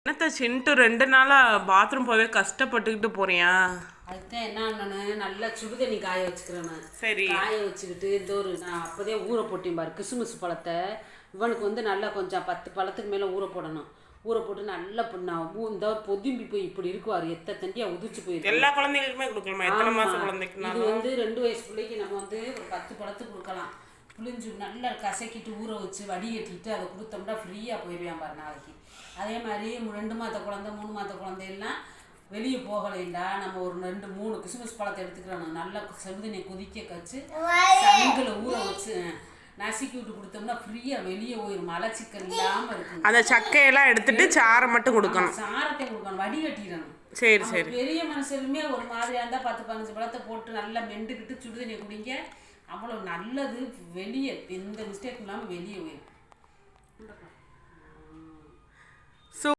என்னத்த சின்ட்டு 2 நாளா பாத்ரூம் போவே கஷ்டப்பட்டுக்கிட்டு போறியா? அதுதான் என்னன்னு நல்லா சுடுதண்ணி காய வச்சுக்கிறேன். சரி, காய வச்சுக்கிட்டு நான் அப்போதே ஊற போட்டேன் பாரு கிசுமிசு பழத்தை. இவனுக்கு வந்து நல்லா கொஞ்சம் 10 பழத்துக்கு மேலே ஊற போடணும். ஊற போட்டு நல்லா இந்த பொதும்பி போய் இப்படி இருக்குவார், எத்த தண்டியா உதிச்சு போயிருக்கு. எல்லா குழந்தைங்களுக்குமே கொடுக்கலாமா? எத்தனை மாசம் குழந்தைக்கு? இது வந்து 2 வயசு பிள்ளைக்கு நம்ம வந்து ஒரு 10 பழத்துக்கு கொடுக்கலாம். புளிஞ்சு நல்லா கசக்கிட்டு ஊற வச்சு வடிகட்டிட்டு அதை கொடுத்தோம்னா ஃப்ரீயாக போயிடுவேன் பாரு நாளைக்கு. அதே மாதிரி 2 மாத குழந்தை 3 மாத குழந்தையெல்லாம் வெளியே போகலைண்டா நம்ம ஒரு 2-3 கிசுமிஸ் பழத்தை எடுத்துக்கிறோம். நல்லா செழுதண்ணி கொதிக்க கச்சு சங்கில் ஊற வச்சு நசுக்கி விட்டு கொடுத்தோம்னா ஃப்ரீயாக வெளியே போயிடும். மலச்சிக்கல் இல்லாமல் இருக்கும். அந்த சக்கையெல்லாம் எடுத்துட்டு சாரை மட்டும் கொடுக்கணும். சாரத்தை கொடுக்கணும், வடிகட்டிடணும். சரி சரி. பெரிய மனுஷருமே ஒரு மாதிரியா இருந்தால் 10-15 பழத்தை போட்டு நல்லா மெண்டுக்கிட்டு சுடுதண்ணி குடிங்க. அவ்வளோ நல்லது. வெளியே எந்த மிஸ்டேக் இல்லாமல் வெளியே போயிடும்.